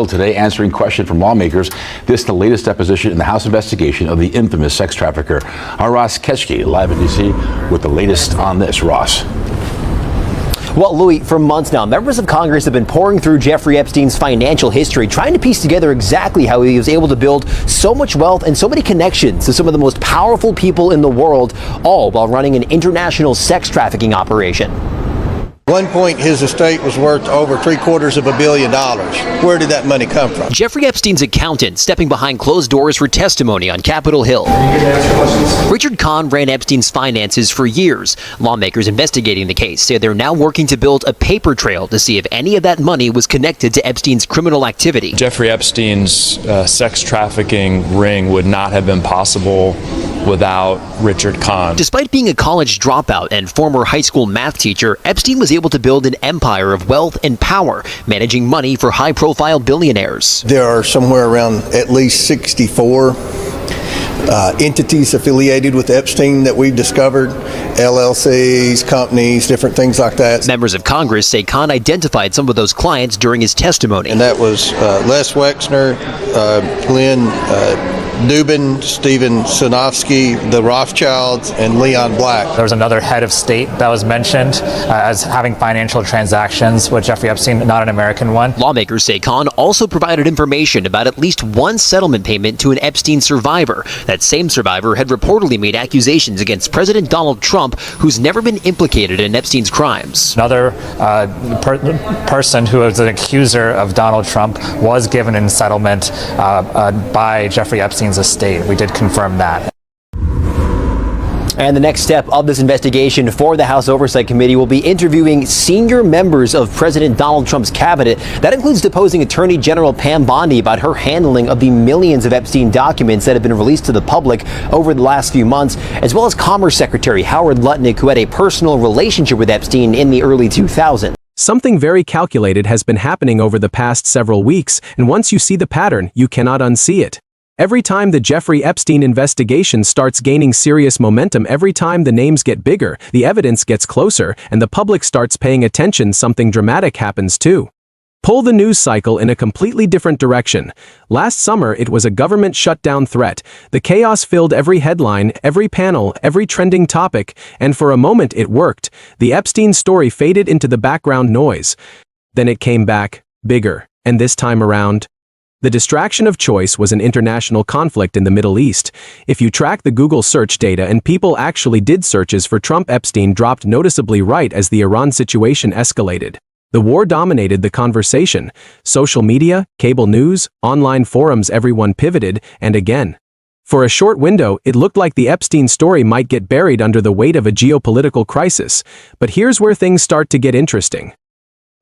Today, answering questions from lawmakers. This is the latest deposition in the House investigation of the infamous sex trafficker. Our Ross Ketchke live in D.C. with the latest on this. Ross. Well, Louis, for months now, members of Congress have been pouring through Jeffrey Epstein's financial history, trying to piece together exactly how he was able to build so much wealth and so many connections to some of the most powerful people in the world, all while running an international sex trafficking operation. At one point, his estate was worth over $750 million. Where did that money come from? Jeffrey Epstein's accountant stepping behind closed doors for testimony on Capitol Hill. Richard Kahn ran Epstein's finances for years. Lawmakers investigating the case say they're now working to build a paper trail to see if any of that money was connected to Epstein's criminal activity. Jeffrey Epstein's sex trafficking ring would not have been possible without Richard Kahn. Despite being a college dropout and former high school math teacher, Epstein was able to build an empire of wealth and power, managing money for high-profile billionaires. There are somewhere around at least 64 entities affiliated with Epstein that we've discovered, LLCs, companies, different things like that. Members of Congress say Kahn identified some of those clients during his testimony. And that was Les Wexner, Glenn Dubin, Stephen Sinofsky, the Rothschilds, and Leon Black. There was another head of state that was mentioned as having financial transactions with Jeffrey Epstein, not an American one. Lawmakers say Kahn also provided information about at least one settlement payment to an Epstein survivor. That same survivor had reportedly made accusations against President Donald Trump, who's never been implicated in Epstein's crimes. Another person who was an accuser of Donald Trump was given in settlement by Jeffrey Epstein's estate. We did confirm that. And the next step of this investigation for the House Oversight Committee will be interviewing senior members of President Donald Trump's cabinet. That includes deposing Attorney General Pam Bondi about her handling of the millions of Epstein documents that have been released to the public over the last few months, as well as Commerce Secretary Howard Lutnick, who had a personal relationship with Epstein in the early 2000s. Something very calculated has been happening over the past several weeks, and once you see the pattern, you cannot unsee it. Every time the Jeffrey Epstein investigation starts gaining serious momentum, every time the names get bigger, the evidence gets closer, and the public starts paying attention, something dramatic happens too. Pull the news cycle in a completely different direction. Last summer, it was a government shutdown threat. The chaos filled every headline, every panel, every trending topic, and for a moment it worked. The Epstein story faded into the background noise. Then it came back, bigger, and this time around, the distraction of choice was an international conflict in the Middle East. If you track the Google search data, and people actually did searches for Trump, Epstein dropped noticeably right as the Iran situation escalated. The war dominated the conversation. Social media, cable news, online forums, everyone pivoted, and again. For a short window, it looked like the Epstein story might get buried under the weight of a geopolitical crisis. But here's where things start to get interesting.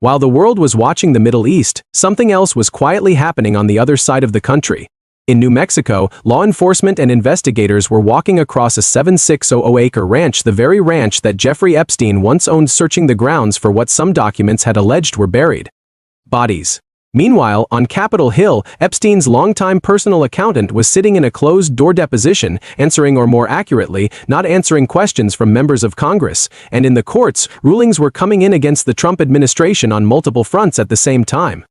While the world was watching the Middle East, something else was quietly happening on the other side of the country. In New Mexico, law enforcement and investigators were walking across a 7,600-acre ranch, the very ranch that Jeffrey Epstein once owned, searching the grounds for what some documents had alleged were buried. Bodies. Meanwhile, on Capitol Hill, Epstein's longtime personal accountant was sitting in a closed-door deposition, answering, or more accurately, not answering questions from members of Congress. And in the courts, rulings were coming in against the Trump administration on multiple fronts at the same time.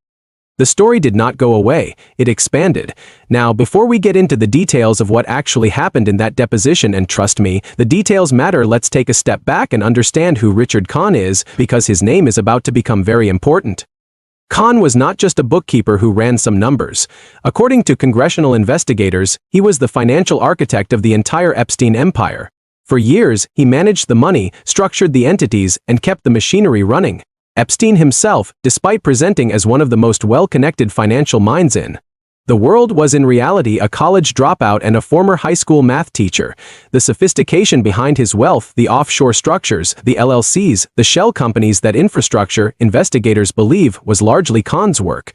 The story did not go away, it expanded. Now, before we get into the details of what actually happened in that deposition, and trust me, the details matter, let's take a step back and understand who Richard Kahn is, because his name is about to become very important. Kahn was not just a bookkeeper who ran some numbers. According to congressional investigators, he was the financial architect of the entire Epstein empire. For years, he managed the money, structured the entities, and kept the machinery running. Epstein himself, despite presenting as one of the most well-connected financial minds in the world, was in reality a college dropout and a former high school math teacher. The sophistication behind his wealth, the offshore structures, the LLCs, the shell companies, that infrastructure, investigators believe, was largely Kahn's work.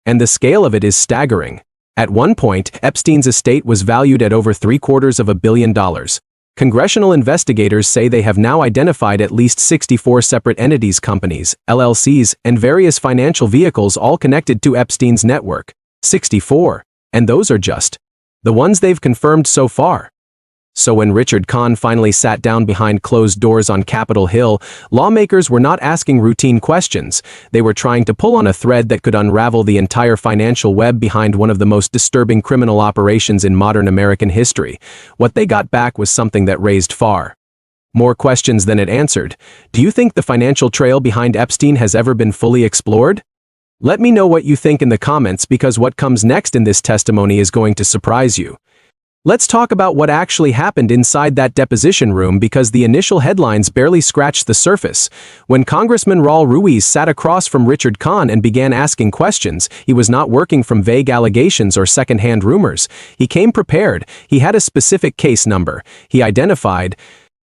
And the scale of it is staggering. At one point, Epstein's estate was valued at over $750 million. Congressional investigators say they have now identified at least 64 separate entities, companies, LLCs, and various financial vehicles, all connected to Epstein's network. 64. And those are just the ones they've confirmed so far. So when Richard Kahn finally sat down behind closed doors on Capitol Hill, lawmakers were not asking routine questions. They were trying to pull on a thread that could unravel the entire financial web behind one of the most disturbing criminal operations in modern American history. What they got back was something that raised far more questions than it answered. Do you think the financial trail behind Epstein has ever been fully explored? Let me know what you think in the comments, because what comes next in this testimony is going to surprise you. Let's talk about what actually happened inside that deposition room, because the initial headlines barely scratched the surface. When Congressman Raul Ruiz sat across from Richard Kahn and began asking questions, he was not working from vague allegations or secondhand rumors. He came prepared. He had a specific case number. He identified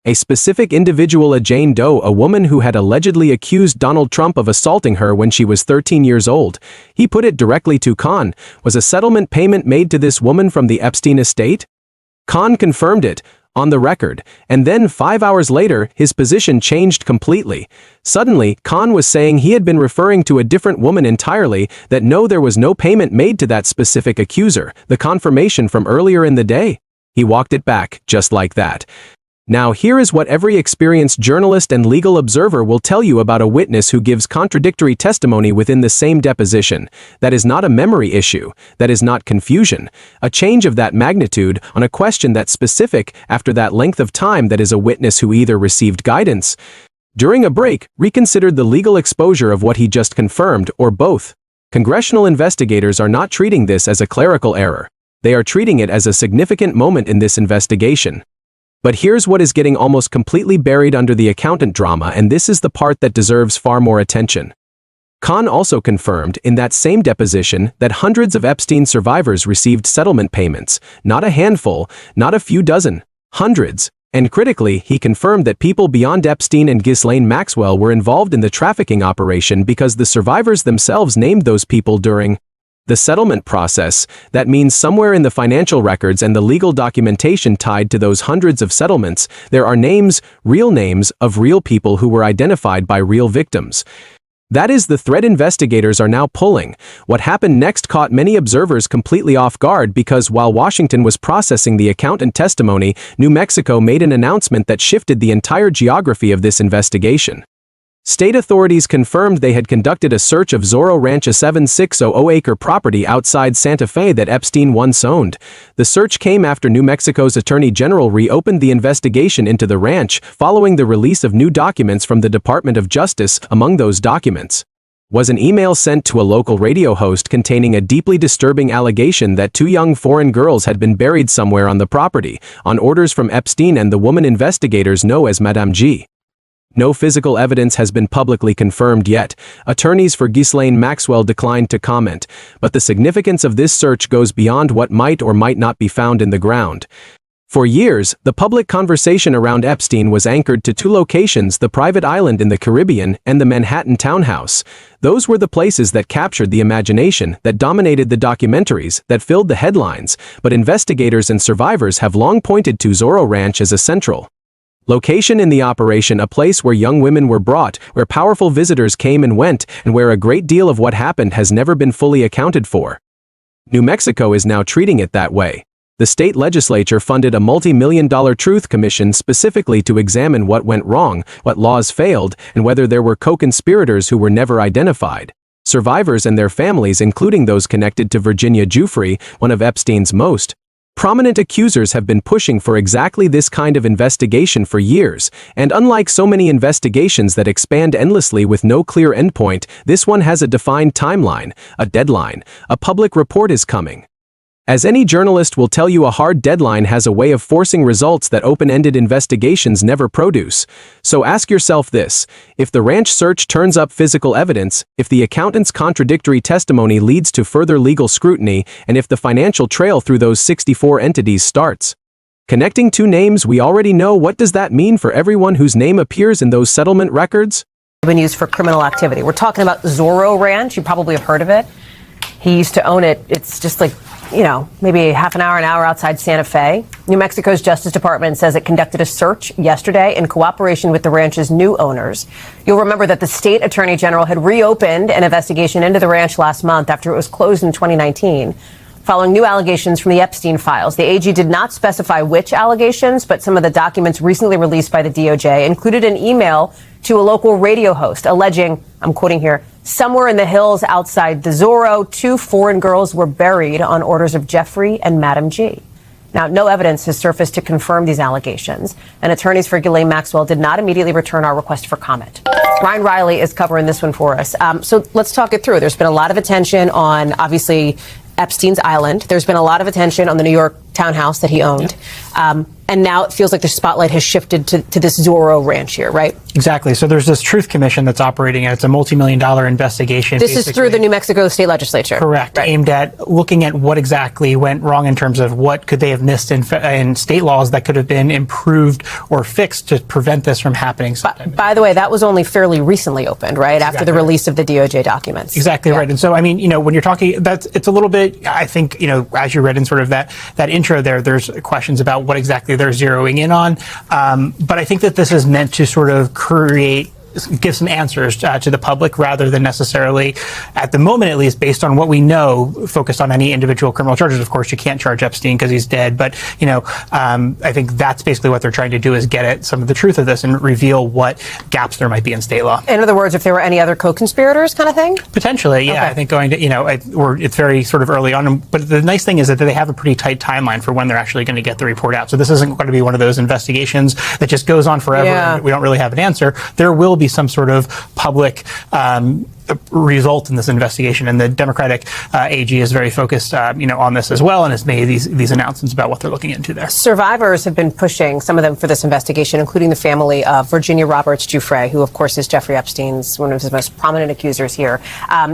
a specific individual, a Jane Doe, a woman who had allegedly accused Donald Trump of assaulting her when she was 13 years old. He put it directly to Kahn. Was a settlement payment made to this woman from the Epstein estate? Kahn confirmed it, on the record, and then 5 hours later, his position changed completely. Suddenly, Kahn was saying he had been referring to a different woman entirely, that no, there was no payment made to that specific accuser, the confirmation from earlier in the day. He walked it back, just like that. Now here is what every experienced journalist and legal observer will tell you about a witness who gives contradictory testimony within the same deposition. That is not a memory issue. That is not confusion. A change of that magnitude on a question that specific after that length of time, that is a witness who either received guidance during a break, reconsidered the legal exposure of what he just confirmed, or both. Congressional investigators are not treating this as a clerical error. They are treating it as a significant moment in this investigation. But here's what is getting almost completely buried under the accountant drama, and this is the part that deserves far more attention. Kahn also confirmed in that same deposition that hundreds of Epstein survivors received settlement payments, not a handful, not a few dozen, hundreds. And critically, he confirmed that people beyond Epstein and Ghislaine Maxwell were involved in the trafficking operation because the survivors themselves named those people during the settlement process. That means somewhere in the financial records and the legal documentation tied to those hundreds of settlements, there are names, real names, of real people who were identified by real victims. That is the thread investigators are now pulling. What happened next caught many observers completely off guard, because while Washington was processing the accountant testimony, New Mexico made an announcement that shifted the entire geography of this investigation. State authorities confirmed they had conducted a search of Zorro Ranch, a 7,600-acre property outside Santa Fe that Epstein once owned. The search came after New Mexico's Attorney General reopened the investigation into the ranch following the release of new documents from the Department of Justice. Among those documents was an email sent to a local radio host containing a deeply disturbing allegation that 2 young foreign girls had been buried somewhere on the property, on orders from Epstein and the woman investigators know as Madame G. No physical evidence has been publicly confirmed yet. Attorneys for Ghislaine Maxwell declined to comment, but the significance of this search goes beyond what might or might not be found in the ground. For years, the public conversation around Epstein was anchored to 2 locations: the private island in the Caribbean and the Manhattan townhouse. Those were the places that captured the imagination, that dominated the documentaries, that filled the headlines, but investigators and survivors have long pointed to Zorro Ranch as a central location in the operation, a place where young women were brought, where powerful visitors came and went, and where a great deal of what happened has never been fully accounted for. New Mexico is now treating it that way. The state legislature funded a multi-million-dollar truth commission specifically to examine what went wrong, what laws failed, and whether there were co-conspirators who were never identified. Survivors and their families, including those connected to Virginia Giuffre, one of Epstein's most prominent accusers, have been pushing for exactly this kind of investigation for years, and unlike so many investigations that expand endlessly with no clear endpoint, this one has a defined timeline, a deadline. A public report is coming. As any journalist will tell you, a hard deadline has a way of forcing results that open-ended investigations never produce. So ask yourself this: if the ranch search turns up physical evidence, if the accountant's contradictory testimony leads to further legal scrutiny, and if the financial trail through those 64 entities starts connecting 2 names we already know, what does that mean for everyone whose name appears in those settlement records? Been used for criminal activity. We're talking about Zorro Ranch. You probably have heard of it. He used to own it. It's just like, maybe half an hour outside Santa Fe. New Mexico's Justice Department says it conducted a search yesterday in cooperation with the ranch's new owners. You'll remember that the state attorney general had reopened an investigation into the ranch last month after it was closed in 2019, following new allegations from the Epstein files. The AG did not specify which allegations, but some of the documents recently released by the DOJ included an email to a local radio host alleging, I'm quoting here, somewhere in the hills outside the Zorro, 2 foreign girls were buried on orders of Jeffrey and Madam G. Now, no evidence has surfaced to confirm these allegations, and attorneys for Ghislaine Maxwell did not immediately return our request for comment. Ryan Riley is covering this one for us. So let's talk it through. There's been a lot of attention on, obviously, Epstein's Island. There's been a lot of attention on the New York townhouse that he owned. And now it feels like the spotlight has shifted to this Zorro ranch here, right? Exactly. So there's this Truth Commission that's operating, and it's a multi-million-dollar investigation. This is through the New Mexico State Legislature. Correct. Right. Aimed at looking at what exactly went wrong in terms of what could they have missed in state laws that could have been improved or fixed to prevent this from happening. By the way, that was only fairly recently opened, right? After the release of the DOJ documents. Exactly right. And so, I mean, when you're talking, it's a little bit, I think, as you read in sort of that intro there's questions about what exactly they're zeroing in on. But I think that this is meant to sort of give some answers to the public rather than necessarily, at the moment at least, based on what we know, focused on any individual criminal charges. Of course, you can't charge Epstein because he's dead. But, I think that's basically what they're trying to do, is get at some of the truth of this and reveal what gaps there might be in state law. In other words, if there were any other co-conspirators kind of thing? Potentially, yeah. Okay. I think going to, it's very sort of early on. But the nice thing is that they have a pretty tight timeline for when they're actually going to get the report out. So this isn't going to be one of those investigations that just goes on forever and we don't really have an answer. There will be some sort of public result in this investigation, and the Democratic AG is very focused, on this as well, and has made these announcements about what they're looking into there. Survivors have been pushing, some of them, for this investigation, including the family of Virginia Roberts Giuffre, who, of course, is Jeffrey Epstein's one of his most prominent accusers here.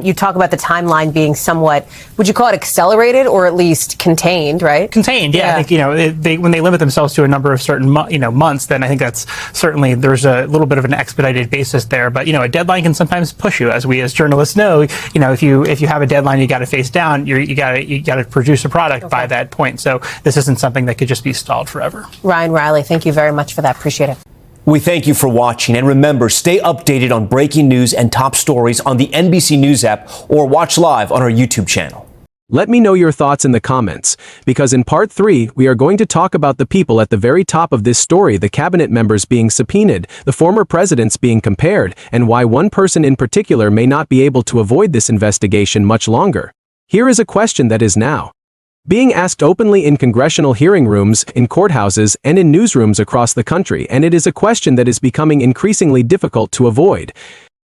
You talk about the timeline being somewhat, would you call it accelerated or at least contained, right? Contained, yeah. I think when they limit themselves to a number of certain months, then I think that's certainly, there's a little bit of an expedited basis there. But a deadline can sometimes push you, as we as journalists know. If you have a deadline you got to face down, you got to produce a product by that point. So this isn't something that could just be stalled forever. Ryan Riley, thank you very much for that. Appreciate it. We thank you for watching, and remember, stay updated on breaking news and top stories on the NBC News app or watch live on our YouTube channel. Let me know your thoughts in the comments, because in part 3, we are going to talk about the people at the very top of this story, the cabinet members being subpoenaed, the former presidents being compared, and why one person in particular may not be able to avoid this investigation much longer. Here is a question that is now being asked openly in congressional hearing rooms, in courthouses, and in newsrooms across the country, and it is a question that is becoming increasingly difficult to avoid.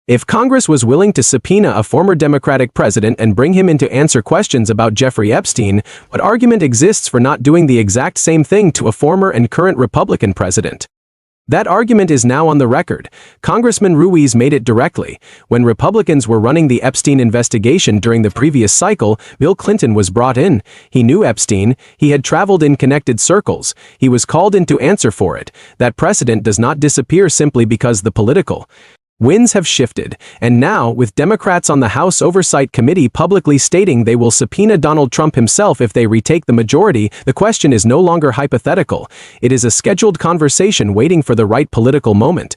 If Congress was willing to subpoena a former Democratic president and bring him in to answer questions about Jeffrey Epstein, what argument exists for not doing the exact same thing to a former and current Republican president? That argument is now on the record. Congressman Ruiz made it directly. When Republicans were running the Epstein investigation during the previous cycle, Bill Clinton was brought in. He knew Epstein. He had traveled in connected circles. He was called in to answer for it. That precedent does not disappear simply because the political winds have shifted, and now, with Democrats on the House Oversight Committee publicly stating they will subpoena Donald Trump himself if they retake the majority, the question is no longer hypothetical. It is a scheduled conversation waiting for the right political moment.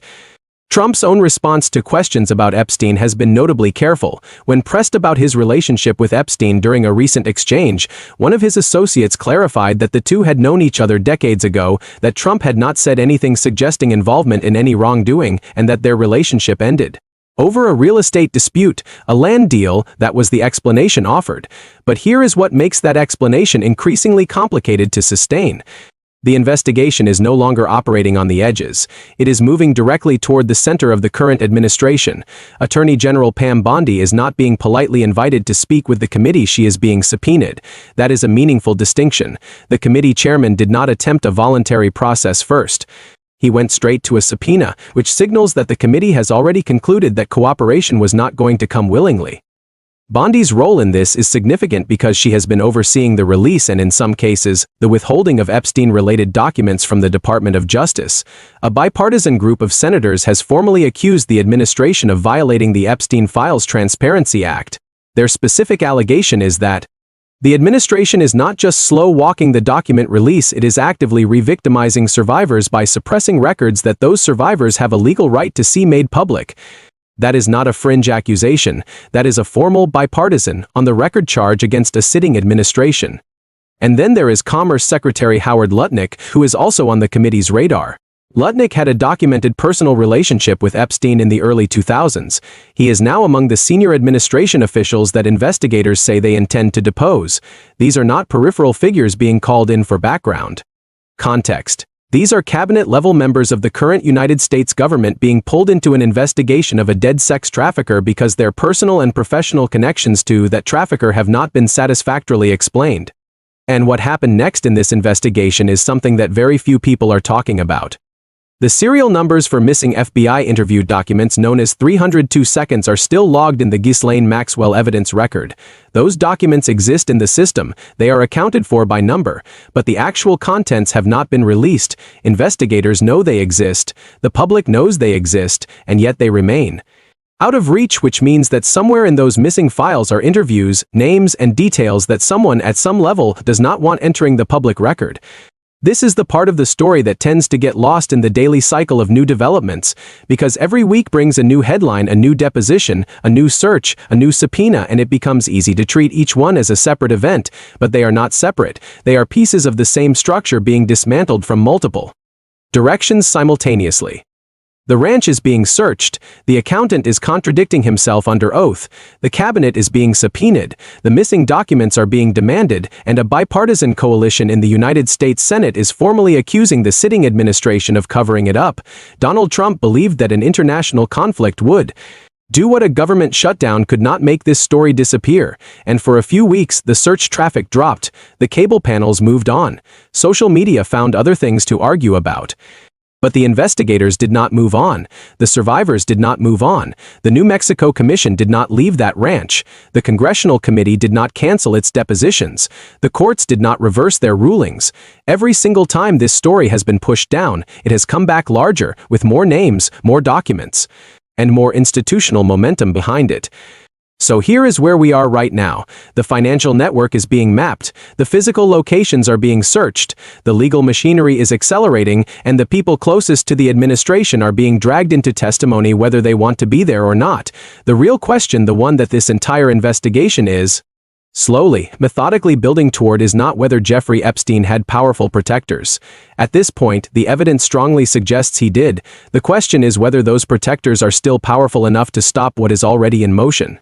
Trump's own response to questions about Epstein has been notably careful. When pressed about his relationship with Epstein during a recent exchange, one of his associates clarified that the two had known each other decades ago, that Trump had not said anything suggesting involvement in any wrongdoing, and that their relationship ended over a real estate dispute, a land deal. That was the explanation offered. But here is what makes that explanation increasingly complicated to sustain. The investigation is no longer operating on the edges. It is moving directly toward the center of the current administration. Attorney General Pam Bondi is not being politely invited to speak with the committee she is being subpoenaed. That is a meaningful distinction. The committee chairman did not attempt a voluntary process first. He went straight to a subpoena, which signals that the committee has already concluded that cooperation was not going to come willingly. Bondi's role in this is significant because she has been overseeing the release and, in some cases, the withholding of Epstein-related documents from the Department of Justice. A bipartisan group of senators has formally accused the administration of violating the Epstein Files Transparency Act. Their specific allegation is that the administration is not just slow-walking the document release, it is actively re-victimizing survivors by suppressing records that those survivors have a legal right to see made public. That is not a fringe accusation, that is a formal, bipartisan, on-the-record charge against a sitting administration. And then there is Commerce Secretary Howard Lutnick, who is also on the committee's radar. Lutnick had a documented personal relationship with Epstein in the early 2000s. He is now among the senior administration officials that investigators say they intend to depose. These are not peripheral figures being called in for background. Context. These are cabinet-level members of the current United States government being pulled into an investigation of a dead sex trafficker because their personal and professional connections to that trafficker have not been satisfactorily explained. And what happened next in this investigation is something that very few people are talking about. The serial numbers for missing FBI interview documents known as 302 seconds are still logged in the Ghislaine Maxwell evidence record. Those documents exist in the system, they are accounted for by number, but the actual contents have not been released. Investigators know they exist, the public knows they exist, and yet they remain out of reach, which means that somewhere in those missing files are interviews, names, and details that someone at some level does not want entering the public record. This is the part of the story that tends to get lost in the daily cycle of new developments, because every week brings a new headline, a new deposition, a new search, a new subpoena, and it becomes easy to treat each one as a separate event, but they are not separate. They are pieces of the same structure being dismantled from multiple directions simultaneously. The ranch is being searched, the accountant is contradicting himself under oath, the cabinet is being subpoenaed, the missing documents are being demanded, and a bipartisan coalition in the United States Senate is formally accusing the sitting administration of covering it up. Donald Trump believed that an international conflict would do what a government shutdown could not make this story disappear, and for a few weeks the search traffic dropped, the cable panels moved on, social media found other things to argue about. But the investigators did not move on, the survivors did not move on, the New Mexico Commission did not leave that ranch, the Congressional Committee did not cancel its depositions, the courts did not reverse their rulings. Every single time this story has been pushed down, it has come back larger, with more names, more documents, and more institutional momentum behind it. So here is where we are right now. The financial network is being mapped, the physical locations are being searched, the legal machinery is accelerating, and the people closest to the administration are being dragged into testimony whether they want to be there or not. The real question, the one that this entire investigation is slowly, methodically building toward, is not whether Jeffrey Epstein had powerful protectors. At this point, the evidence strongly suggests he did. The question is whether those protectors are still powerful enough to stop what is already in motion.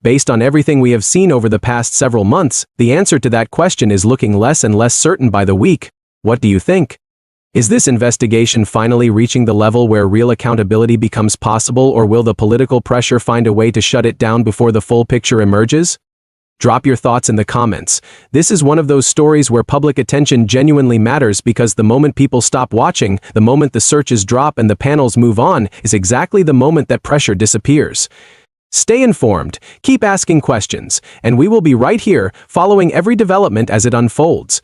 Based on everything we have seen over the past several months, the answer to that question is looking less and less certain by the week. What do you think? Is this investigation finally reaching the level where real accountability becomes possible, or will the political pressure find a way to shut it down before the full picture emerges? Drop your thoughts in the comments. This is one of those stories where public attention genuinely matters, because the moment people stop watching, the moment the searches drop and the panels move on, is exactly the moment that pressure disappears. Stay informed, keep asking questions, and we will be right here following every development as it unfolds.